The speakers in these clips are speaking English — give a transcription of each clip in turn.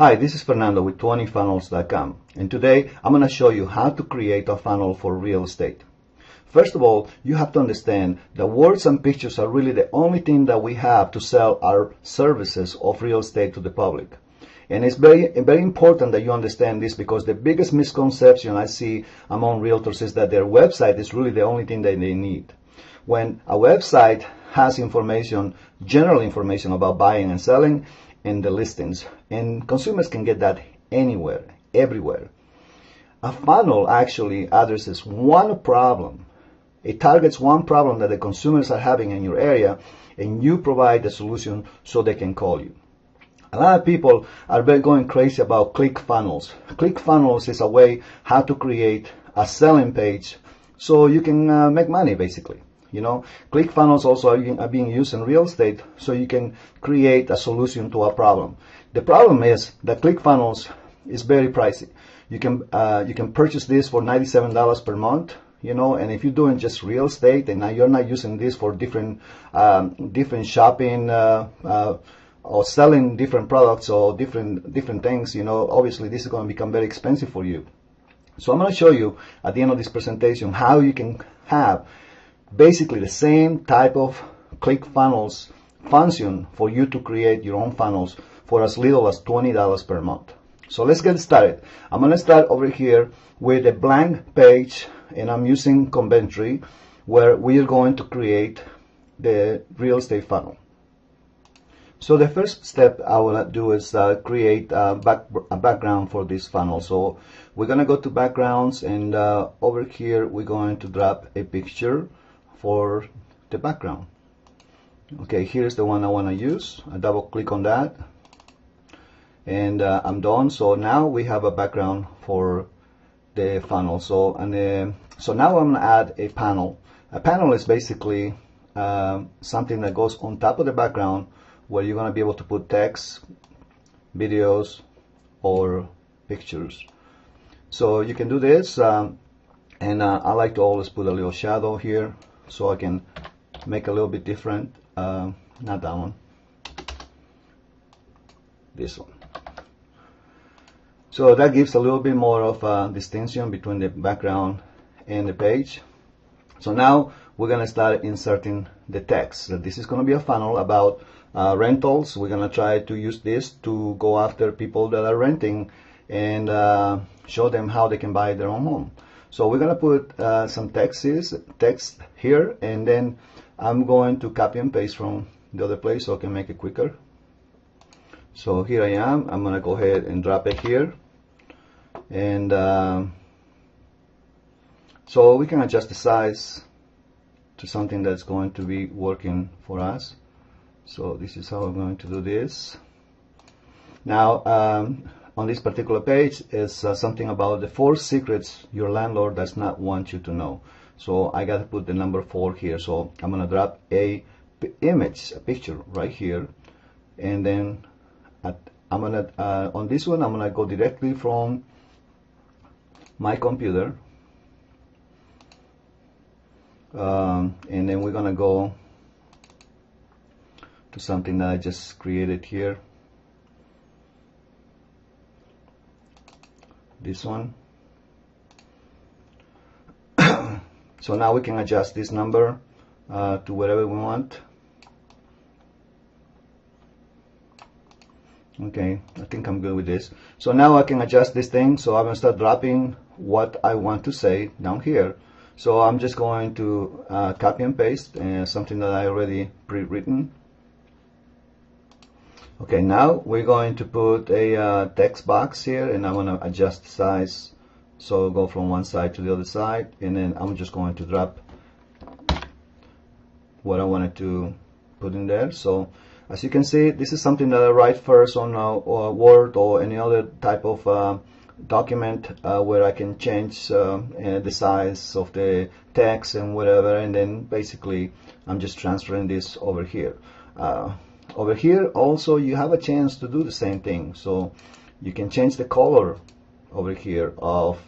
Hi, this is Fernando with 20funnels.com, and today I'm going to show you how to create a funnel for real estate. First of all, you have to understand that words and pictures are really the only thing that we have to sell our services of real estate to the public. And it's very important that you understand this, because the biggest misconception I see among realtors is that their website is really the only thing that they need. When a website has information, general information about buying and selling, and the listings, and consumers can get that anywhere, everywhere. A funnel actually addresses one problem. It targets one problem that the consumers are having in your area, and you provide the solution so they can call you. A lot of people are going crazy about ClickFunnels. ClickFunnels is a way how to create a selling page so you can make money, basically. You know, ClickFunnels also are being used in real estate, so you can create a solution to a problem. The problem is that ClickFunnels is very pricey. You can purchase this for $97 per month, you know, and if you're doing just real estate and now you're not using this for different shopping or selling different products or different things, you know, obviously this is going to become very expensive for you. So I'm going to show you at the end of this presentation how you can have basically the same type of ClickFunnels function for you to create your own funnels for as little as $20 per month. So let's get started. I'm going to start over here with a blank page, and I'm using Conventry, where we are going to create the real estate funnel. So the first step I will do is create a background for this funnel. So we're going to go to backgrounds, and over here we're going to drop a picture for the background. Okay, here's the one I want to use. I double click on that, and I'm done. So now we have a background for the funnel. So now I'm going to add a panel. A panel is basically something that goes on top of the background, where you're going to be able to put text, videos, or pictures. So you can do this, and I like to always put a little shadow here, so I can make a little bit different. Not that one, this one. So that gives a little bit more of a distinction between the background and the page. So now we're going to start inserting the text. So this is going to be a funnel about rentals. We're going to try to use this to go after people that are renting and show them how they can buy their own home. So we're going to put some text here, and then I'm going to copy and paste from the other place so I can make it quicker. So here I am. I'm going to go ahead and drop it here, and so we can adjust the size to something that's going to be working for us. So this is how I'm going to do this. Now on this particular page is something about the 4 secrets your landlord does not want you to know. So I got to put the number 4 here. So I'm going to drop a image, a picture right here, and then I'm going to on this one I'm going to go directly from my computer, and then we're going to go to something that I just created here. This one. So now we can adjust this number to whatever we want. Okay, I think I'm good with this. So now I can adjust this thing. So I'm going to start dropping what I want to say down here. So I'm just going to copy and paste something that I already pre-written. Okay, now we're going to put a text box here, and I'm going to adjust the size, so go from one side to the other side, and then I'm just going to drop what I wanted to put in there. So as you can see, this is something that I write first on Word or any other type of document where I can change the size of the text and whatever, and then basically I'm just transferring this over here. Over here also you have a chance to do the same thing, so you can change the color over here of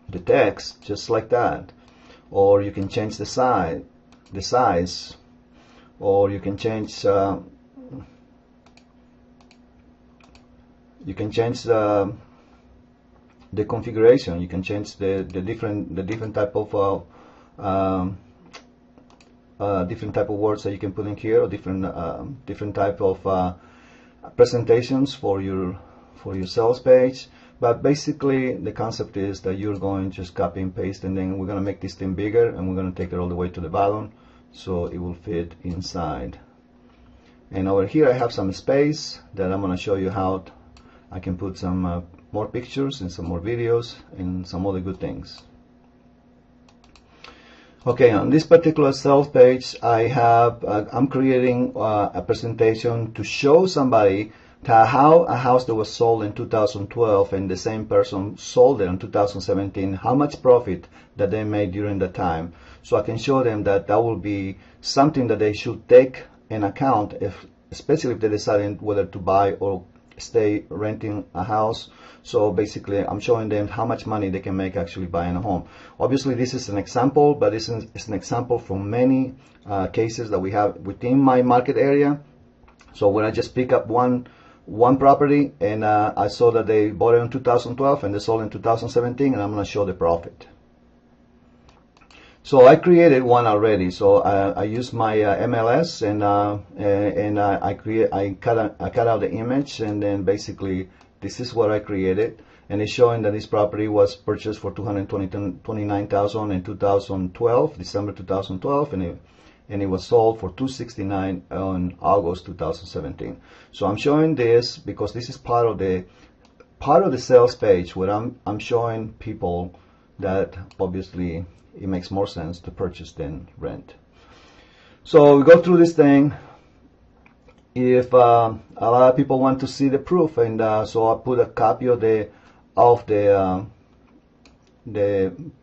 the text just like that, or you can change the size, or you can change You can change the configuration. You can change the different type of different type of words that you can put in here, or different type of presentations for your sales page. But basically the concept is that you're going to just copy and paste, and then we're going to make this thing bigger, and we're going to take it all the way to the bottom so it will fit inside. And over here I have some space that I'm going to show you how I can put some more pictures and some more videos and some other good things. Okay, on this particular sales page, I have I'm creating a presentation to show somebody how a house that was sold in 2012 and the same person sold it in 2017, how much profit that they made during the time. So I can show them that that will be something that they should take in account, especially if they're deciding whether to buy or stay renting a house. So basically I'm showing them how much money they can make actually buying a home. Obviously this is an example, but it's an example from many cases that we have within my market area. So when I just pick up one property, and I saw that they bought it in 2012 and they sold in 2017, and I'm going to show the profit. So I created one already. So I used my MLS, and I cut out the image, and then basically this is what I created, and it's showing that this property was purchased for $229,000 in 2012, December 2012, and it was sold for $269,000 on August 2017. So I'm showing this because this is part of the sales page where I'm showing people that obviously it makes more sense to purchase than rent. So we go through this thing. If a lot of people want to see the proof, and so I put a copy of the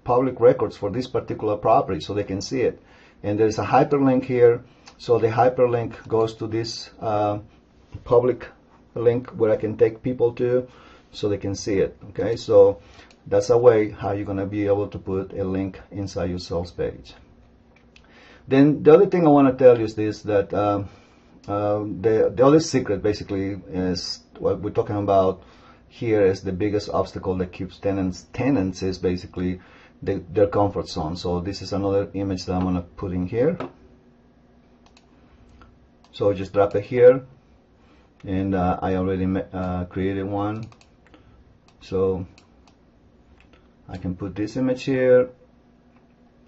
public records for this particular property so they can see it. And there's a hyperlink here, so the hyperlink goes to this public link where I can take people to so they can see it. Okay, so that's a way how you're going to be able to put a link inside your sales page. Then the other thing I want to tell you is this, that the other secret basically is what we're talking about here is the biggest obstacle that keeps tenants is basically their comfort zone. So this is another image that I'm going to put in here. So just drop it here, and I already created one. So I can put this image here,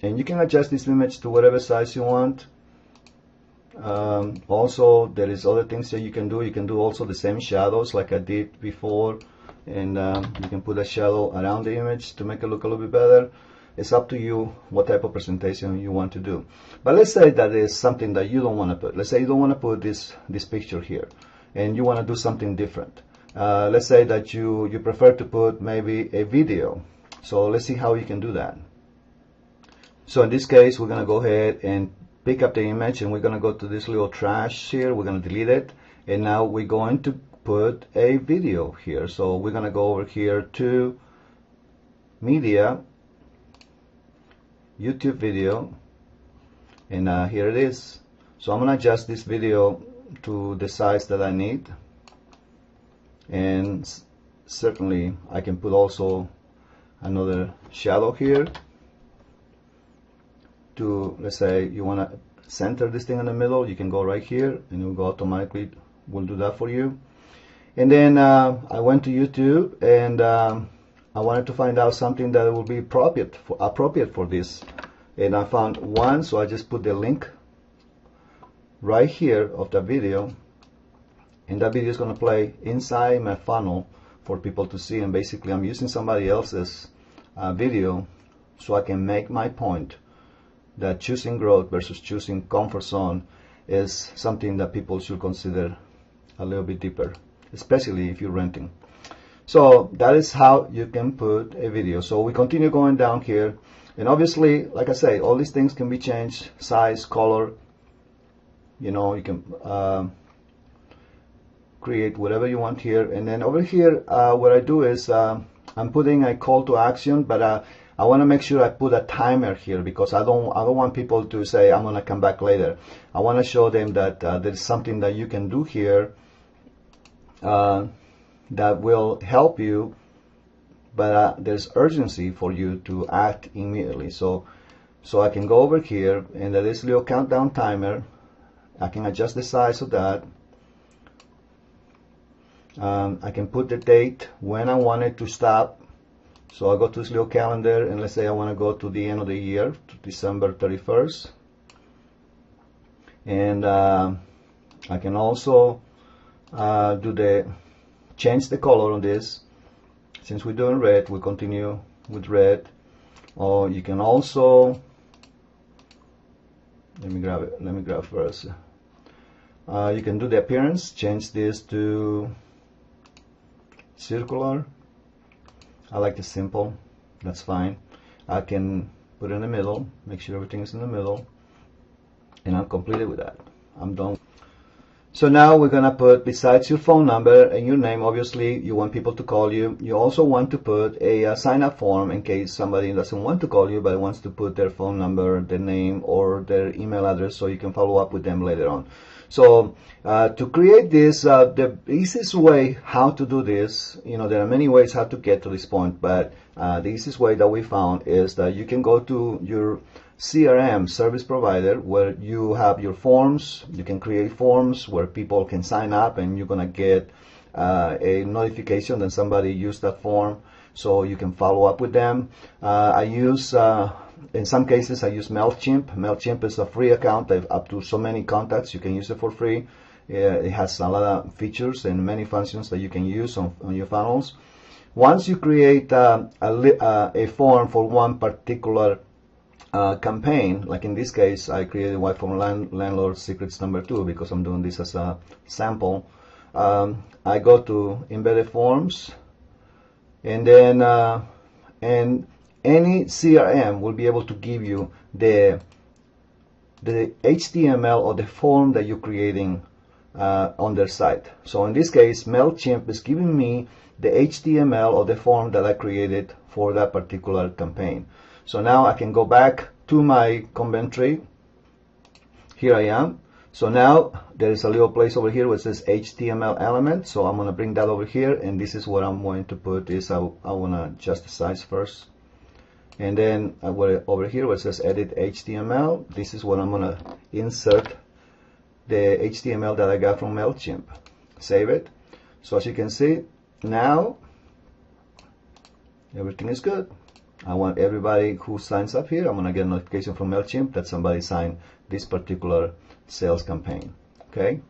and you can adjust this image to whatever size you want. Also, there is other things that you can do. You can do also the same shadows like I did before, and you can put a shadow around the image to make it look a little bit better. It's up to you what type of presentation you want to do. But let's say that is something that you don't want to put. Let's say you don't want to put this picture here, and you want to do something different. Let's say that you prefer to put maybe a video. So let's see how you can do that. So in this case, we're going to go ahead and pick up the image, and we're going to go to this little trash here. We're going to delete it, and now we're going to put a video here. So we're going to go over here to media, YouTube video, and here it is. So I'm going to adjust this video to the size that I need, and certainly I can put also another shadow here to, let's say you want to center this thing in the middle. You can go right here, and it will go automatically, will do that for you. And then I went to YouTube, and I wanted to find out something that will be appropriate for this, and I found one. So I just put the link right here of the video, and that video is going to play inside my funnel for people to see. And basically I'm using somebody else's video so I can make my point that choosing growth versus choosing comfort zone is something that people should consider a little bit deeper, especially if you're renting. So that is how you can put a video. So we continue going down here, and obviously, like I say, all these things can be changed: size, color. You know, you can create whatever you want here. And then over here, what I do is I'm putting a call to action, but I want to make sure I put a timer here, because I don't want people to say I'm gonna come back later. I want to show them that there's something that you can do here. that will help you, but there's urgency for you to act immediately. So I can go over here, and there is a little countdown timer. I can adjust the size of that. I can put the date when I want it to stop. So I go to this little calendar, and let's say I want to go to the end of the year, to December 31st. And I can also change the color on this. Since we're doing red, we'll continue with red. Or you can also, let me grab first. You can do the appearance, change this to circular. I like the simple, that's fine. I can put it in the middle, make sure everything is in the middle, and I'm completed with that. I'm done. So now we're gonna put, besides your phone number and your name, obviously you want people to call you. You also want to put a sign-up form in case somebody doesn't want to call you but wants to put their phone number, their name, or their email address, so you can follow up with them later on. So to create this, the easiest way how to do this, there are many ways how to get to this point, but the easiest way that we found is that you can go to your CRM service provider, where you have your forms. You can create forms where people can sign up, and you're gonna get a notification that somebody used that form, so you can follow up with them. I use in some cases I use MailChimp. MailChimp is a free account. I have up to so many contacts. You can use it for free. It has a lot of features and many functions that you can use on your funnels. Once you create a form for one particular campaign, like in this case, I created one for Landlord Secrets #2 because I'm doing this as a sample. I go to Embedded Forms, and then and any CRM will be able to give you the HTML or the form that you're creating on their site. So in this case, MailChimp is giving me the HTML or the form that I created for that particular campaign. So now I can go back to my Conventry. Here I am. So now there is a little place over here where it says HTML element. So I'm going to bring that over here, and this is what I'm going to put. I want to adjust the size first. And then over here where it says edit HTML, this is what I'm going to insert the HTML that I got from MailChimp. Save it. So as you can see, now everything is good. I want everybody who signs up here, I'm going to get a notification from MailChimp that somebody signed this particular sales campaign. Okay.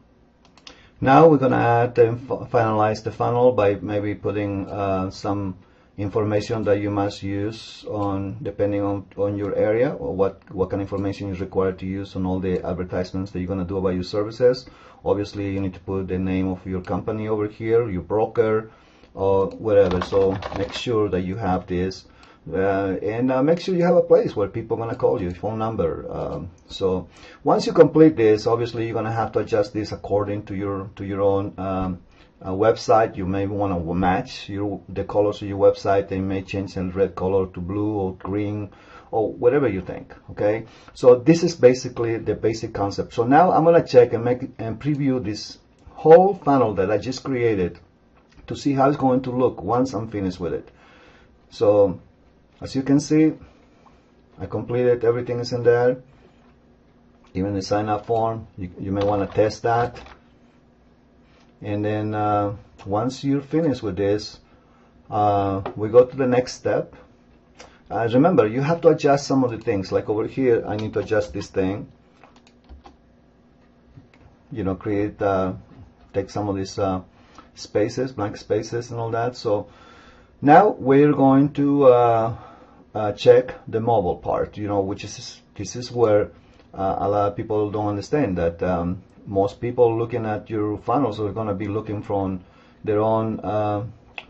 Now we're going to add and finalize the funnel by maybe putting some information that you must use depending on your area, or what kind of information is required to use on all the advertisements that you're going to do about your services. Obviously, you need to put the name of your company over here, your broker, or whatever. So make sure that you have this. And make sure you have a place where people are going to call you, phone number. So once you complete this, obviously you're going to have to adjust this according to your own website. You may want to match the colors of your website. They may change the red color to blue or green or whatever you think. Okay, so this is basically the basic concept. So now I'm going to check and preview this whole funnel that I just created to see how it's going to look once I'm finished with it. So as you can see, I completed, everything is in there, even the sign up form. You may want to test that. And then once you're finished with this, we go to the next step. Remember, you have to adjust some of the things. Like over here, I need to adjust this thing. Take some of these spaces, blank spaces and all that. So now we're going to check the mobile part, this is where a lot of people don't understand that most people looking at your funnels are going to be looking from their own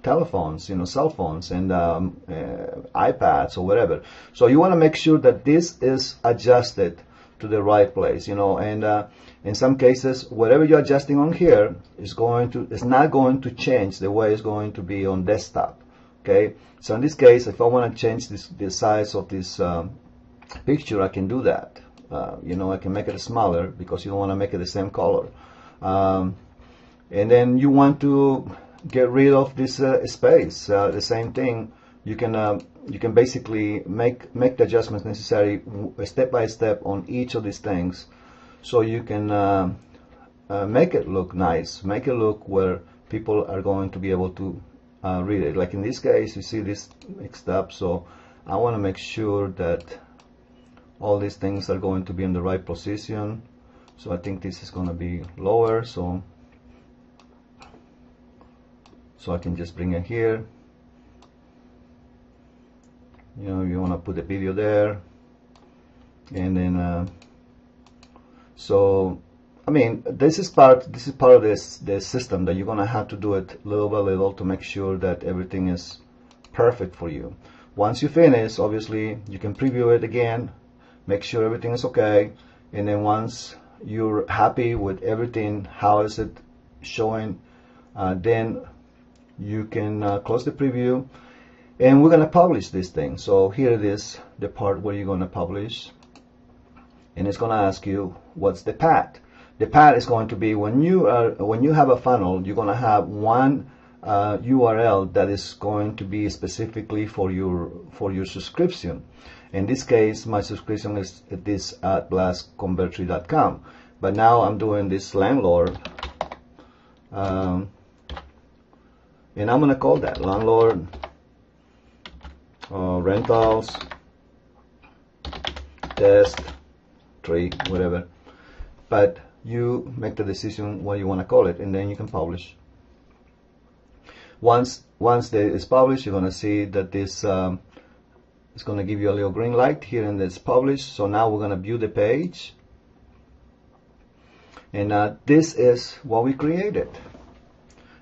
telephones, cell phones and iPads or whatever. So you want to make sure that this is adjusted to the right place, and in some cases, whatever you're adjusting on here is not going to change the way it's going to be on desktop. Okay, so in this case, if I want to change the size of this picture, I can do that. I can make it smaller because you don't want to make it the same color. And then you want to get rid of this space. The same thing, you can basically make the adjustments necessary step by step on each of these things, so you can make it look nice, make it look where people are going to be able to read it. Like in this case, you see this mixed up, so I want to make sure that all these things are going to be in the right position. So I think this is going to be lower, so I can just bring it here. You know, you want to put the video there, and then so I mean, this is part of this system that you're gonna have to do it little by little to make sure that everything is perfect for you. Once you finish, obviously you can preview it again, make sure everything is okay, and then once you're happy with everything, how is it showing, then you can close the preview, and we're gonna publish this thing. So here it is, the part where you're gonna publish, and it's gonna ask you what's the path. The path is going to be when you have a funnel, you're gonna have one URL that is going to be specifically for your subscription. In this case, my subscription is this at blastconvertri.com, but now I'm doing this landlord, and I'm gonna call that landlord rentals test 3, whatever. But you make the decision what you want to call it, and then you can publish. Once it's published, you're going to see that this is going to give you a little green light here, and it's published. So now we're going to view the page, and this is what we created,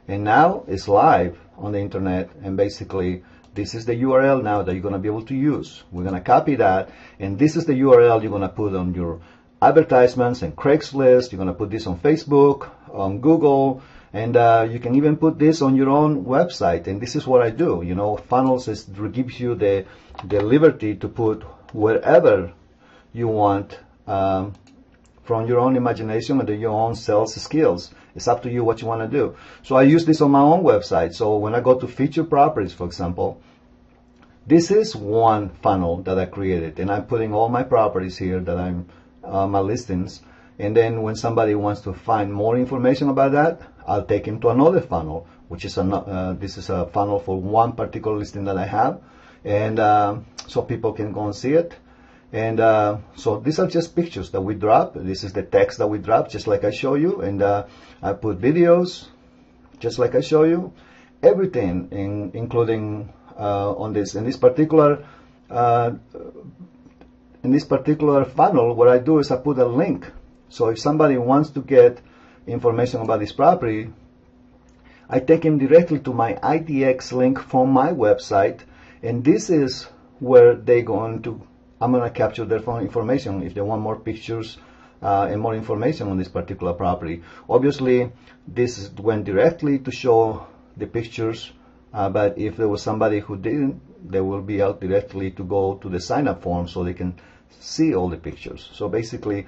and now it's live on the internet. And basically this is the URL now that you're going to be able to use. We're going to copy that, and this is the URL you're going to put on your advertisements and Craigslist. You're going to put this on Facebook, on Google, and you can even put this on your own website. And this is what I do. You know, funnels gives you the liberty to put wherever you want, from your own imagination and your own sales skills. It's up to you what you want to do. So I use this on my own website. So when I go to feature properties, for example, this is one funnel that I created, and I'm putting all my properties here that I'm my listings, and then when somebody wants to find more information about that, I'll take him to another funnel, which is this is a funnel for one particular listing that I have, and so people can go and see it. And so these are just pictures that we drop. This is the text that we drop, just like I show you, and I put videos, just like I show you, everything, including on this particular funnel. What I do is I put a link. So if somebody wants to get information about this property, I take them directly to my IDX link from my website, and this is where I'm going to capture their phone information if they want more pictures and more information on this particular property. Obviously, this went directly to show the pictures, but if there was somebody who didn't, they will be out directly to go to the sign-up form so they can see all the pictures. So basically,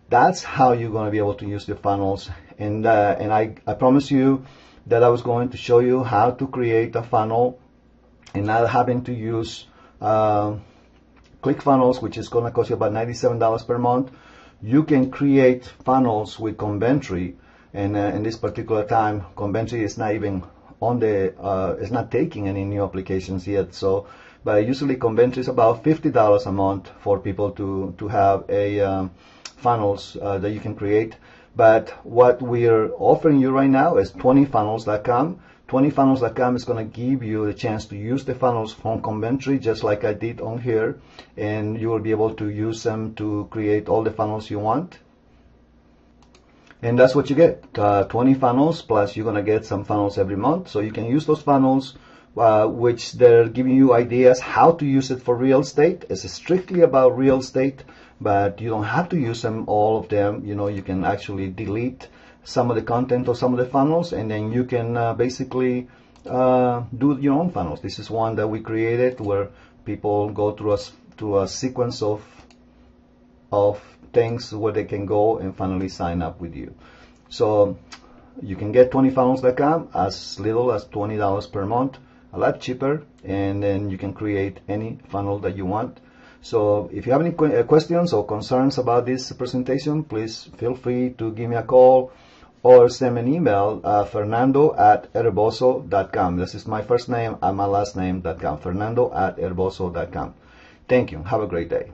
that's how you're going to be able to use the funnels. And I promise you that I was going to show you how to create a funnel and not having to use ClickFunnels, which is going to cost you about $97 per month. You can create funnels with Conventri, and in this particular time, Conventri is not even on the, it's not taking any new applications yet. So, but usually Conventri is about $50 a month for people to have a funnels that you can create. But what we're offering you right now is 20funnels.com. 20funnels.com is going to give you the chance to use the funnels from Conventri, just like I did on here, and you will be able to use them to create all the funnels you want. And that's what you get, 20 funnels, plus you're going to get some funnels every month. So you can use those funnels, which they're giving you ideas how to use it for real estate. It's strictly about real estate, but you don't have to use them, all of them. You know, you can actually delete some of the content of some of the funnels, and then you can basically do your own funnels. This is one that we created where people go through a sequence of things where they can go and finally sign up with you. So You can get 20funnels.com as little as $20 per month, a lot cheaper, and then you can create any funnel that you want. So if you have any questions or concerns about this presentation, please feel free to give me a call or send me an email, fernando@herboso.com. This is my first name and my last name.com, fernando@herboso.com. Thank you. Have a great day.